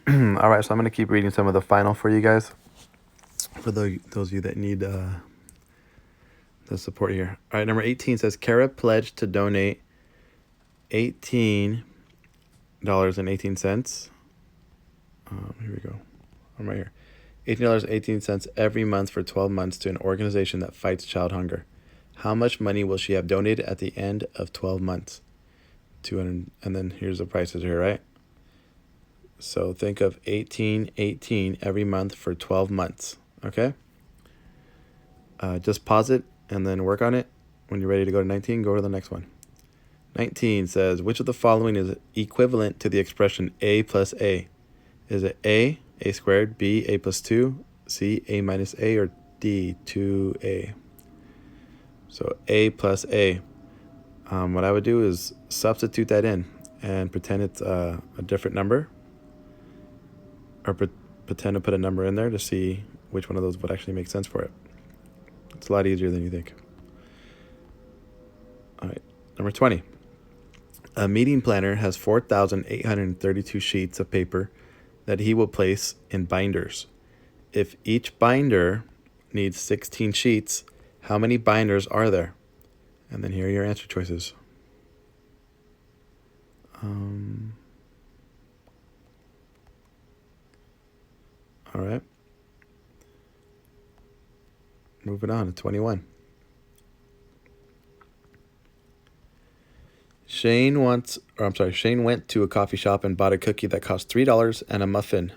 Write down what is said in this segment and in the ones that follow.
All right, so I'm going to keep reading some of the final for you guys, for those of you that need the support here. All right, number 18 says, Kara pledged to donate $18.18. Here we go. I'm right here. $18.18 every month for 12 months to an organization that fights child hunger. How much money will she have donated at the end of 12 months? 200, and then here's the prices here, right? So think of 18.18 every month for 12 months, okay? Just pause it and then work on it. When you're ready to go to 19, go to the next one. 19 says, which of the following is equivalent to the expression a plus a? Is it A squared, B, a plus 2, C, a minus a, or D, 2a? So a plus a. What I would do is substitute that in and pretend it's a different number, or pretend to put a number in there to see which one of those would actually make sense for it. It's a lot easier than you think. All right, number 20. A meeting planner has 4,832 sheets of paper that he will place in binders. If each binder needs 16 sheets, how many binders are there? And then here are your answer choices. All right. Moving on to 21. Shane went to a coffee shop and bought a cookie that cost $3 and a muffin.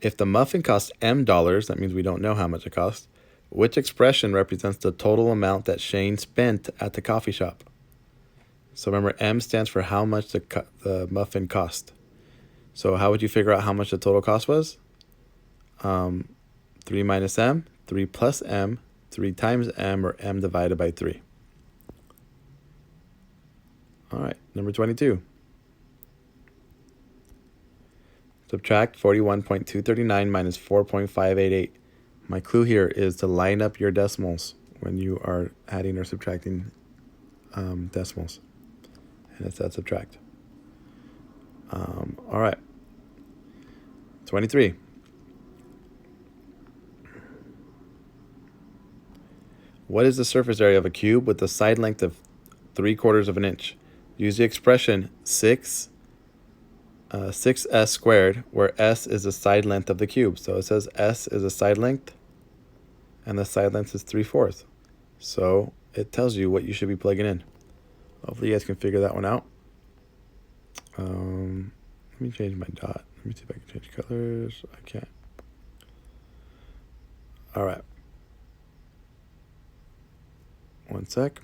If the muffin costs $M, that means we don't know how much it costs. Which expression represents the total amount that Shane spent at the coffee shop? So remember, M stands for how much the muffin cost. So how would you figure out how much the total cost was? 3 minus M, 3 plus M, 3 times M, or M divided by 3. All right, number 22. Subtract 41.239 minus 4.588. My clue here is to line up your decimals when you are adding or subtracting decimals. And it's that subtract. All right. 23. What is the surface area of a cube with a side length of 3/4 of an inch? Use the expression 6s squared, where s is the side length of the cube. So it says s is a side length, and the side length is 3/4. So it tells you what you should be plugging in. Hopefully you guys can figure that one out. Let me change my dot. Let me see if I can change colors. I can't. All right. One sec.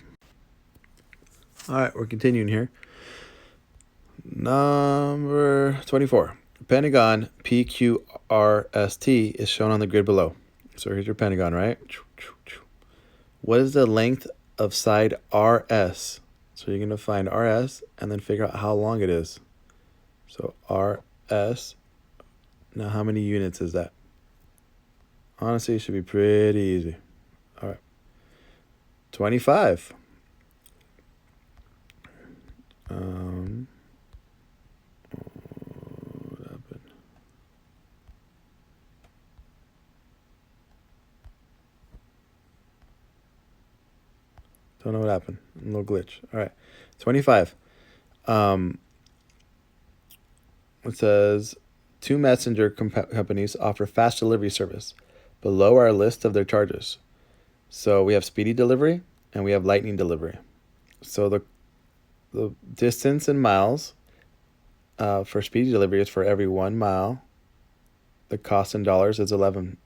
All right, we're continuing here. Number 24. Pentagon PQRST is shown on the grid below. So here's your Pentagon, right? What is the length of side RS? So you're going to find RS and then figure out how long it is. So RS. Now how many units is that? Honestly, it should be pretty easy. All right. 25. What happened? Don't know what happened. A little glitch. All right. 25. It says, 2 messenger companies offer fast delivery service. Below are a list of their charges. So we have speedy delivery and we have lightning delivery. So the distance in miles for speedy delivery is for every 1 mile. The cost in dollars is $11,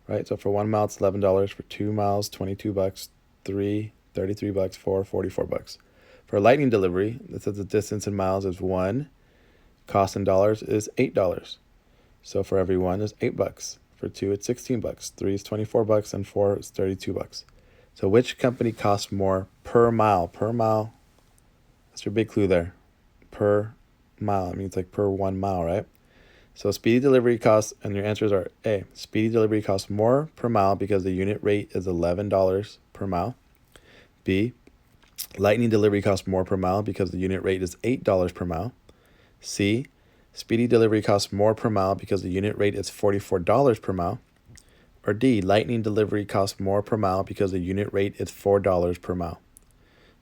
right? So for 1 mile, it's $11. For 2 miles, $22. 3, $33. 4, $44. For lightning delivery, it says the distance in miles is 1. Cost in dollars is $8. So for every 1 is $8. For 2, it's $16. 3 is $24, and 4 is $32. So which company costs more per mile? Per mile, that's your big clue there. Per mile, it means like per 1 mile, right? So speedy delivery costs, and your answers are A. Speedy delivery costs more per mile because the unit rate is $11 per mile. B. Lightning delivery costs more per mile because the unit rate is $8 per mile. C. Speedy delivery costs more per mile because the unit rate is $44 per mile. Or D, lightning delivery costs more per mile because the unit rate is $4 per mile.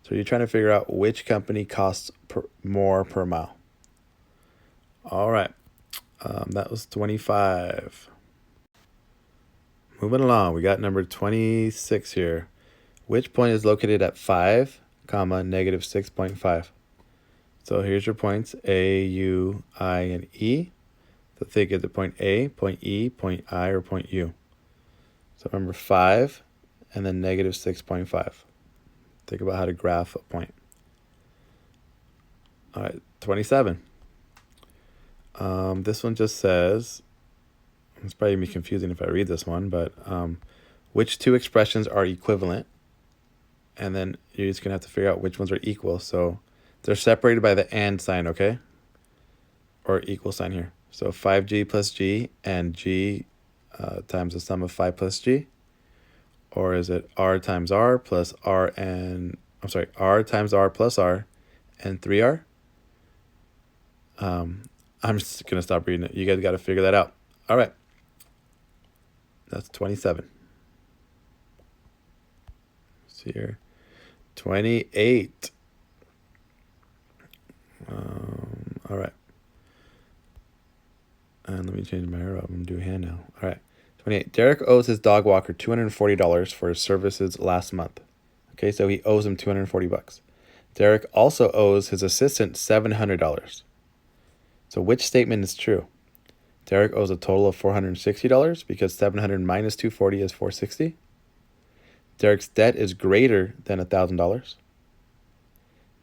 So you're trying to figure out which company costs more per mile. All right. That was 25. Moving along, we got number 26 here. Which point is located at 5, comma, negative 6.5? So here's your points, A, U, I, and E. So think of the point A, point E, point I, or point U. So remember 5 and then negative 6.5. Think about how to graph a point. All right, 27. This one just says, it's probably going to be confusing if I read this one, but which two expressions are equivalent? And then you're just going to have to figure out which ones are equal. So they're separated by the and sign, okay? Or equal sign here. So 5g plus g and g times the sum of 5 plus g. Or is it r times r plus r and, r times r plus r and 3r? I'm just going to stop reading it. You guys got to figure that out. All right. That's 27. Let's see here. 28. All right. And let me change my hair up. I'm going to do hand now. All right. 28. Derek owes his dog walker $240 for his services last month. Okay, so he owes him $240. Derek also owes his assistant $700. So which statement is true? Derek owes a total of $460 because 700 minus 240 is 460. Derek's debt is greater than $1,000.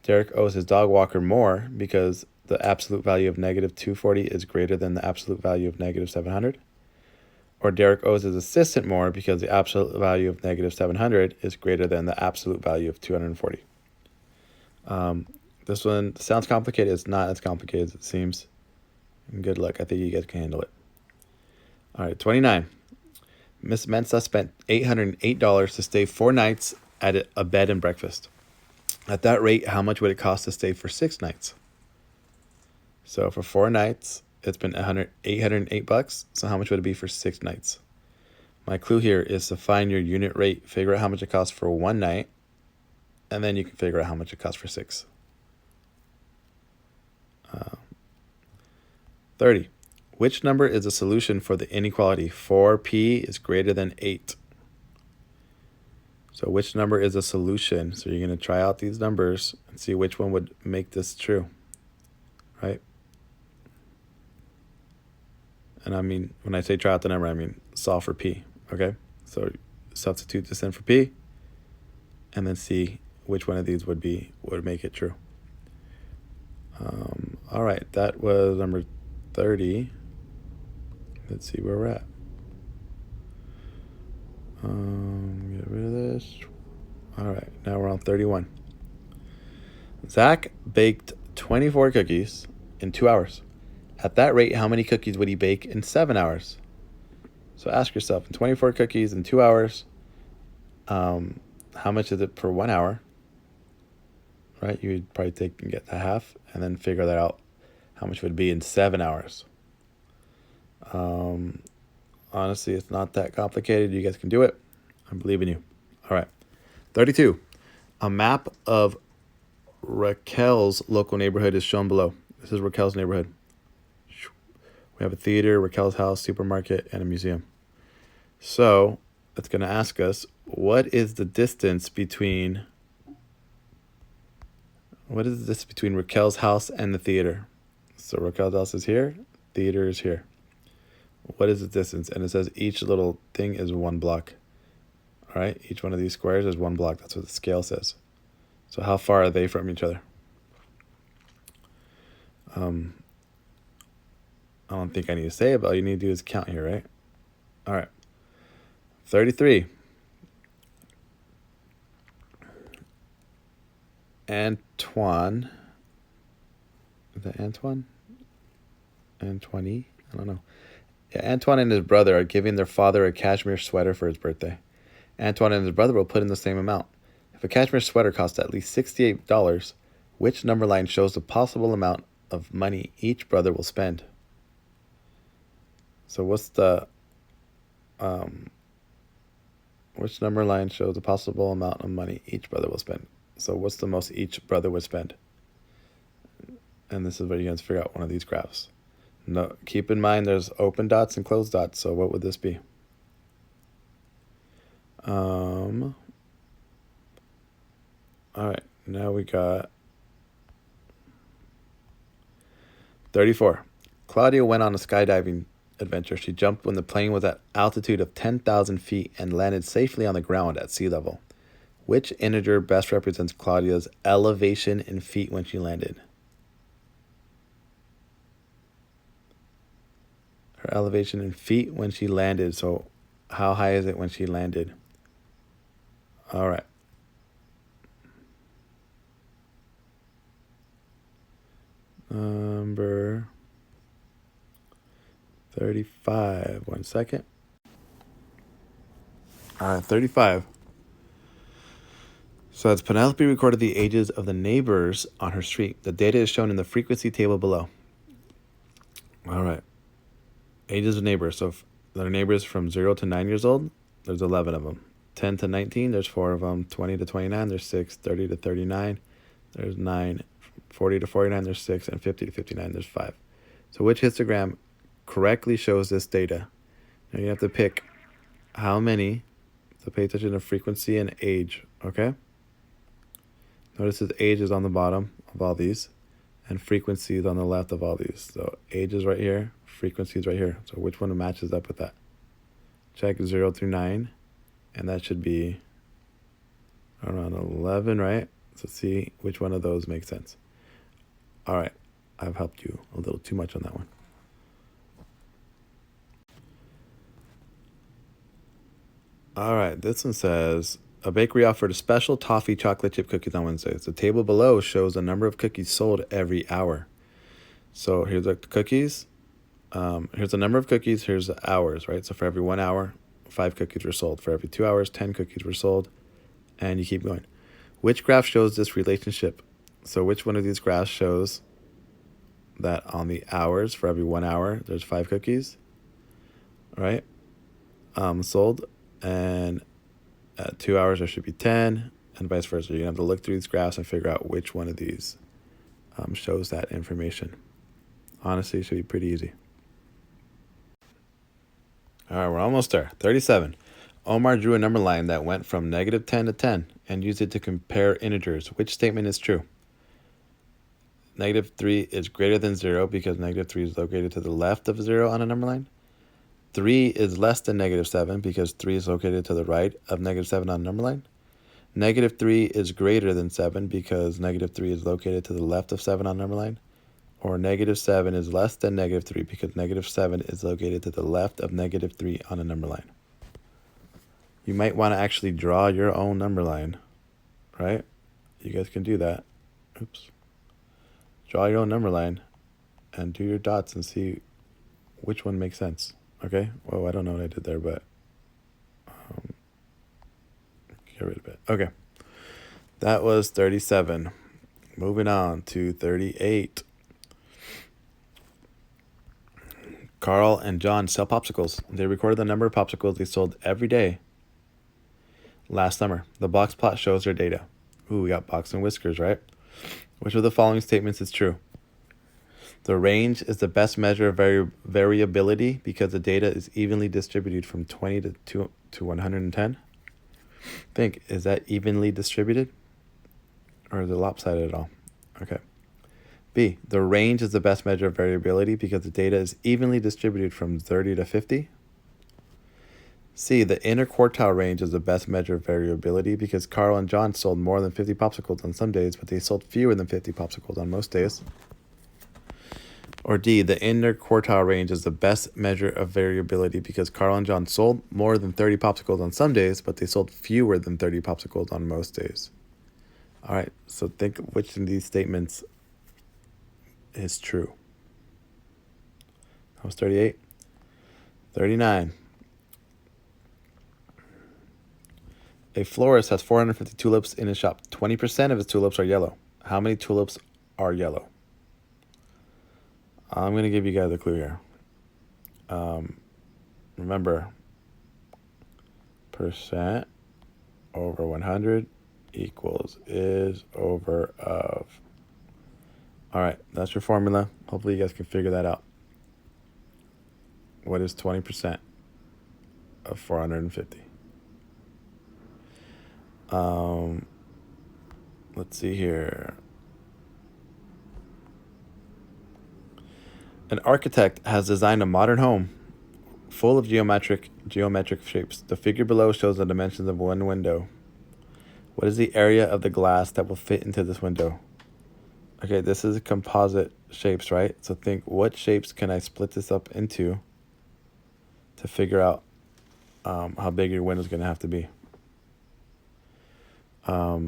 Derek owes his dog walker more because the absolute value of negative 240 is greater than the absolute value of negative 700. Or Derek owes his assistant more because the absolute value of negative 700 is greater than the absolute value of 240. This one sounds complicated. It's not as complicated as it seems. Good luck. I think you guys can handle it. All right, 29. Miss Mensa spent $808 to stay 4 nights at a bed and breakfast. At that rate, how much would it cost to stay for 6 nights? So for 4 nights, it's been $808. So how much would it be for 6 nights? My clue here is to find your unit rate, figure out how much it costs for 1 night, and then you can figure out how much it costs for 6. 30. Which number is a solution for the inequality 4p is greater than 8? So which number is a solution? So you're going to try out these numbers and see which one would make this true, right? And I mean, when I say try out the number, I mean solve for p, okay? So substitute this in for p and then see which one of these would make it true. All right, that was number 30. Let's see where we're at. Get rid of this. All right, now we're on 31. Zach baked 24 cookies in 2 hours. At that rate, how many cookies would he bake in 7 hours? So ask yourself, 24 cookies in 2 hours, how much is it per 1 hour? Right, you would probably take and get the half and then figure that out, how much would it be in 7 hours. Honestly, it's not that complicated. You guys can do it. I believe in you. All right. 32. A map of Raquel's local neighborhood is shown below. This is Raquel's neighborhood. We have a theater, Raquel's house, supermarket, and a museum. So it's going to ask us, what is the distance between Raquel's house and the theater? So Raquel's house is here, theater is here. What is the distance? And it says each little thing is 1 block. All right, each one of these squares is 1 block. That's what the scale says. So how far are they from each other? I don't think I need to say it, but all you need to do is count here, right? All right. 33. Antoine. Is that Antoine? Antoine? I don't know. Yeah, Antoine and his brother are giving their father a cashmere sweater for his birthday. Antoine and his brother will put in the same amount. If a cashmere sweater costs at least $68, which number line shows the possible amount of money each brother will spend. So what's the which number line shows the possible amount of money each brother will spend? So what's the most each brother would spend? And this is where you have to figure out one of these graphs. No, keep in mind there's open dots and closed dots. So what would this be? All right, now we got 34. Claudia went on a skydiving adventure. She jumped when the plane was at altitude of 10,000 feet and landed safely on the ground at sea level. Which integer best represents Claudia's elevation in feet when she landed? Her elevation in feet when she landed. So how high is it when she landed? All right. Number 35. 1 second. All right, 35. So as Penelope recorded the ages of the neighbors on her street, the data is shown in the frequency table below. All right. Ages of neighbors. So if there are neighbors from 0 to 9 years old, there's 11 of them. 10 to 19, there's 4 of them. 20 to 29, there's 6. 30 to 39, there's 9. 40 to 49, there's 6. And 50 to 59, there's 5. So which histogram correctly shows this data? Now you have to pick how many, so pay attention to frequency and age, okay? Notice his age is on the bottom of all these, and frequency is on the left of all these. So age is right here, frequency is right here. So which one matches up with that? Check 0 through 9, and that should be around 11, right? So see which one of those makes sense. All right, I've helped you a little too much on that one. All right, this one says, a bakery offered a special toffee chocolate chip cookies on Wednesdays. The table below shows the number of cookies sold every hour. So here's the cookies. Here's the number of cookies. Here's the hours, right? So for every 1 hour, 5 cookies were sold. For every 2 hours, 10 cookies were sold. And you keep going. Which graph shows this relationship? So which one of these graphs shows that on the hours, for every 1 hour, there's 5 cookies, right? Sold. And at 2 hours, there should be 10, and vice versa. You're going to have to look through these graphs and figure out which one of these shows that information. Honestly, it should be pretty easy. All right, we're almost there. 37. Omar drew a number line that went from negative 10 to 10 and used it to compare integers. Which statement is true? Negative 3 is greater than 0 because negative 3 is located to the left of 0 on a number line. 3 is less than negative 7 because 3 is located to the right of negative 7 on a number line. Negative 3 is greater than 7 because negative 3 is located to the left of 7 on a number line. Or negative 7 is less than negative 3 because negative 7 is located to the left of negative 3 on a number line. You might want to actually draw your own number line, right? You guys can do that. Oops. Draw your own number line and do your dots and see which one makes sense. Okay? Well, I don't know what I did there, but get rid of it. Okay. That was 37. Moving on to 38. Carl and John sell popsicles. They recorded the number of popsicles they sold every day last summer. The box plot shows their data. Ooh, we got box and whiskers, right? Which of the following statements is true? The range is the best measure of variability because the data is evenly distributed from 20 to 110. Think, is that evenly distributed? Or is it lopsided at all? Okay. B, the range is the best measure of variability because the data is evenly distributed from 30 to 50. C, the inner quartile range is the best measure of variability because Carl and John sold more than 50 popsicles on some days, but they sold fewer than 50 popsicles on most days. Or D, the inner quartile range is the best measure of variability because Carl and John sold more than 30 popsicles on some days, but they sold fewer than 30 popsicles on most days. All right, so think which of these statements is true. That was 38. 39. A florist has 450 tulips in his shop. 20% of his tulips are yellow. How many tulips are yellow? I'm going to give you guys a clue here. Remember, percent over 100 equals is over of. All right, that's your formula. Hopefully you guys can figure that out. What is 20% of 450? Let's see here. An architect has designed a modern home full of geometric shapes. The figure below shows the dimensions of one window. What is the area of the glass that will fit into this window? Okay, this is composite shapes, right? So think, what shapes can I split this up into to figure out how big your window is going to have to be? A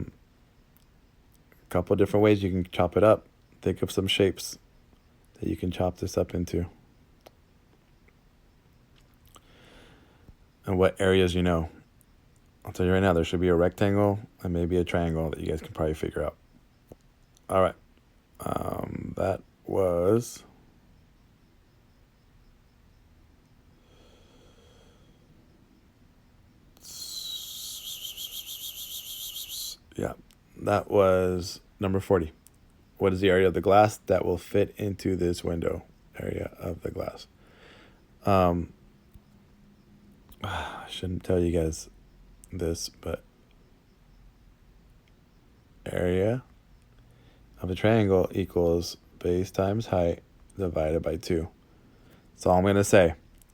couple different ways you can chop it up. Think of some shapes that you can chop this up into. And what areas you know. I'll tell you right now, there should be a rectangle and maybe a triangle that you guys can probably figure out. All right. That was... Yeah, that was number 40. What is the area of the glass that will fit into this window? Area of the glass. I shouldn't tell you guys this, but area of a triangle equals base times height divided by 2. That's all I'm going to say,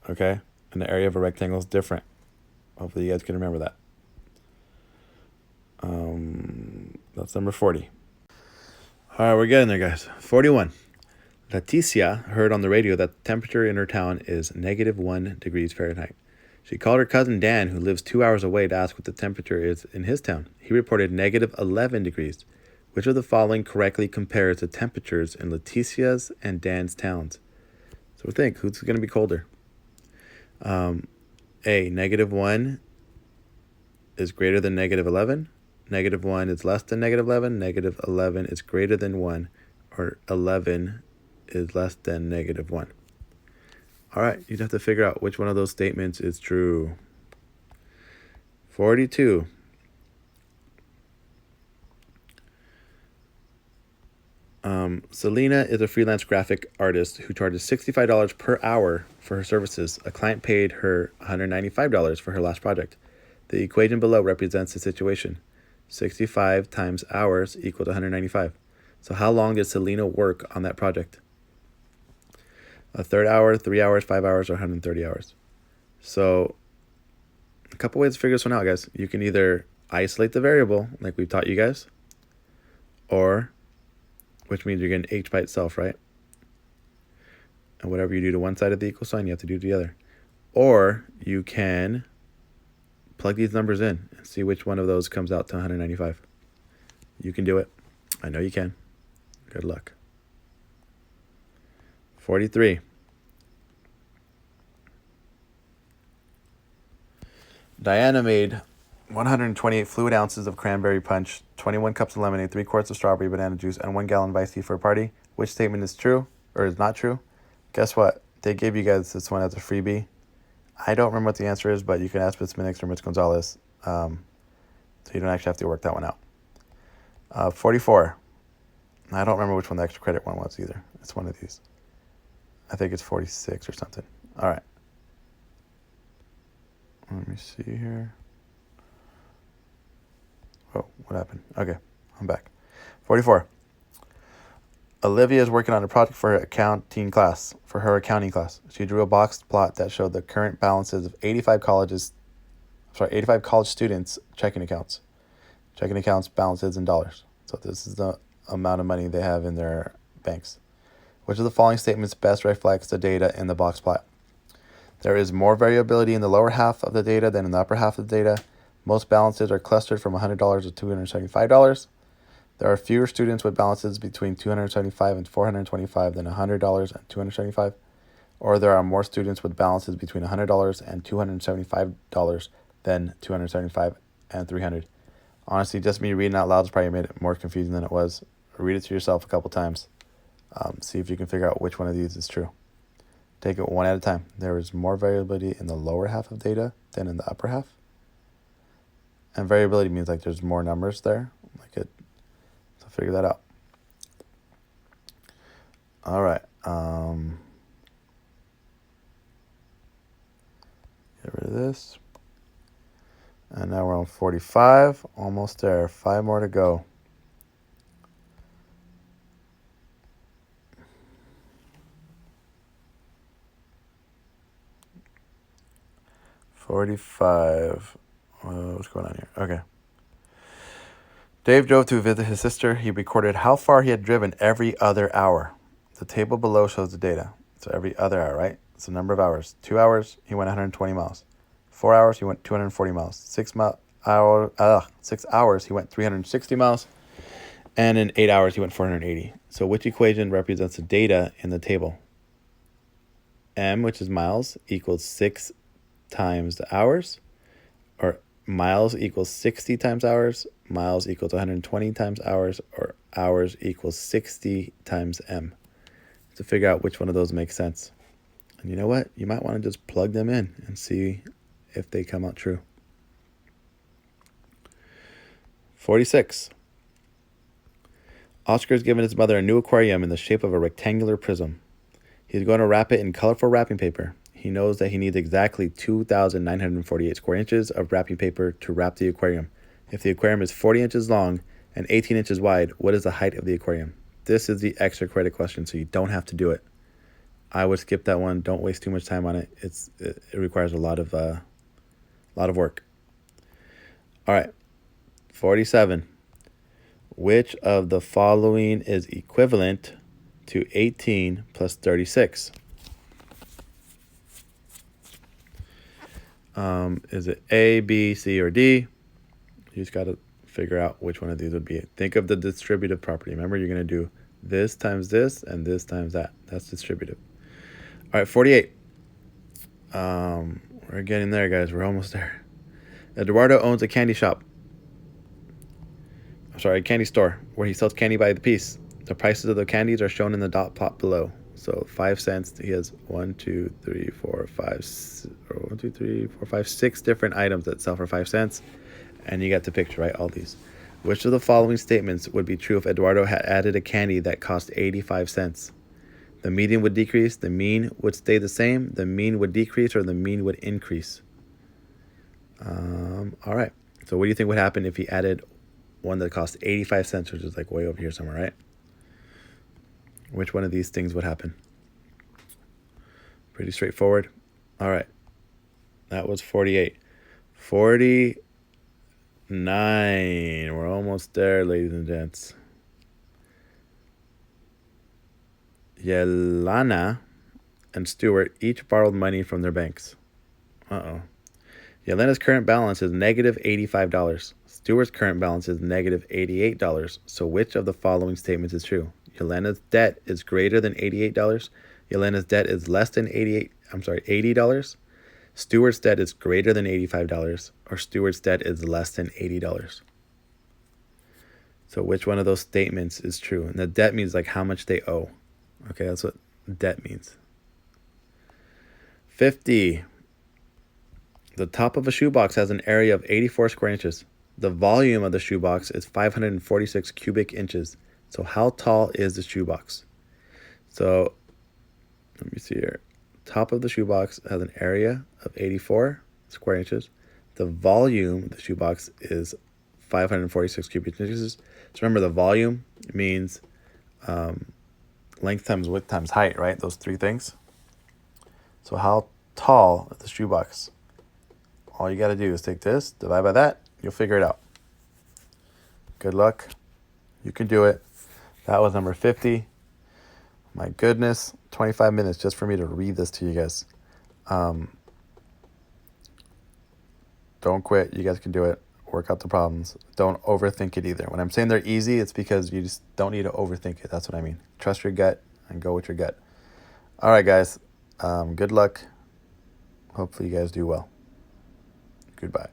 okay? And the area of a rectangle is different. Hopefully you guys can remember that. That's number 40. All right, we're getting there, guys. 41. Leticia heard on the radio that the temperature in her town is -1 degrees Fahrenheit. She called her cousin Dan, who lives 2 hours away, to ask what the temperature is in his town. He reported -11 degrees. Which of the following correctly compares the temperatures in Leticia's and Dan's towns? So think, who's going to be colder? A, -1 is greater than -11. -1 is less than -11. -11 is greater than 1. Or 11 is less than -1. All right, you'd have to figure out which one of those statements is true. 42. Selena is a freelance graphic artist who charges $65 per hour for her services. A client paid her $195 for her last project. The equation below represents the situation. 65 times hours equal to 195. So how long did Selena work on that project? A third hour, 3 hours, 5 hours, or 130 hours. So a couple ways to figure this one out, guys. You can either isolate the variable, like we've taught you guys, or, which means you're getting h by itself, right? And whatever you do to one side of the equal sign, you have to do to the other. Or you can plug these numbers in and see which one of those comes out to 195. You can do it. I know you can. Good luck. 43. Diana made 128 fluid ounces of cranberry punch, 21 cups of lemonade, 3 quarts of strawberry banana juice, and 1 gallon of iced tea for a party. Which statement is true or is not true? Guess what? They gave you guys this one as a freebie. I don't remember what the answer is, but you can ask Ms. Minix or Ms. Gonzalez. So you don't actually have to work that one out. 44. I don't remember which one the extra credit one was either. It's one of these. I think it's 46 or something. All right. Let me see here. Oh, what happened? Okay, I'm back. 44. Olivia is working on a project for her accounting class. She drew a box plot that showed the current balances of 85 college students' checking accounts. Checking accounts balances in dollars. So this is the amount of money they have in their banks. Which of the following statements best reflects the data in the box plot? There is more variability in the lower half of the data than in the upper half of the data. Most balances are clustered from $100 to $275. There are fewer students with balances between $275 and $425 than $100 and $275. Or there are more students with balances between $100 and $275 than $275 and $300. Honestly, just me reading out loud has probably made it more confusing than it was. Read it to yourself a couple times. See if you can figure out which one of these is true. Take it one at a time. There is more variability in the lower half of data than in the upper half. And variability means like there's more numbers there. So figure that out. All right. Get rid of this. And now we're on 45. Almost there. 5 more to go. What's going on here? Okay. Dave drove to visit his sister. He recorded how far he had driven every other hour. The table below shows the data. So every other hour, right? It's the number of hours. 2 hours, he went 120 miles. 4 hours, he went 240 miles. 6 hours, he went 360 miles. And in 8 hours, he went 480. So which equation represents the data in the table? M, which is miles, equals 6 times the hours, or miles equals 60 times hours, miles equals 120 times hours, or hours equals 60 times M. To figure out which one of those makes sense. And you know what? You might want to just plug them in and see if they come out true. 46. Oscar has given his mother a new aquarium in the shape of a rectangular prism. He's going to wrap it in colorful wrapping paper. He knows that he needs exactly 2,948 square inches of wrapping paper to wrap the aquarium. If the aquarium is 40 inches long and 18 inches wide, what is the height of the aquarium? This is the extra credit question, so you don't have to do it. I would skip that one. Don't waste too much time on it. It requires a lot of work. All right, 47. Which of the following is equivalent to 18 plus 36? Is it A, B, C, or D? You just got to figure out which one of these would be it. Think of the distributive property. Remember, you're going to do this times this and this times that. That's distributive. All right, 48. We're getting there, guys. We're almost there. Eduardo owns a candy shop. A candy store where he sells candy by the piece. The prices of the candies are shown in the dot plot below. So 5 cents. He has 6 different items that sell for 5 cents. And you got the picture, right? All these. Which of the following statements would be true if Eduardo had added a candy that cost 85 cents? The median would decrease, the mean would stay the same, the mean would decrease, or the mean would increase. All right. So what do you think would happen if he added one that cost 85 cents, which is like way over here somewhere, right? Which one of these things would happen? Pretty straightforward. All right. That was 48. 49. We're almost there, ladies and gents. Yelena and Stuart each borrowed money from their banks. Yelena's current balance is negative $85. Stuart's current balance is negative $88. So which of the following statements is true? Yelena's debt is greater than $88. Yelena's debt is less than $80. Stuart's debt is greater than $85. Or Stuart's debt is less than $80. So which one of those statements is true? And the debt means like how much they owe. Okay, that's what debt means. 50. The top of a shoebox has an area of 84 square inches. The volume of the shoebox is 546 cubic inches. So how tall is the shoebox? So let me see here. Top of the shoebox has an area of 84 square inches. The volume of the shoebox is 546 cubic inches. So remember, the volume means length times width times height, right? Those 3 things. So how tall is the shoebox? All you got to do is take this, divide by that, you'll figure it out. Good luck. You can do it. That was number 50. My goodness, 25 minutes just for me to read this to you guys. Don't quit. You guys can do it. Work out the problems. Don't overthink it either. When I'm saying they're easy, it's because you just don't need to overthink it. That's what I mean. Trust your gut and go with your gut. All right, guys. Good luck. Hopefully you guys do well. Goodbye.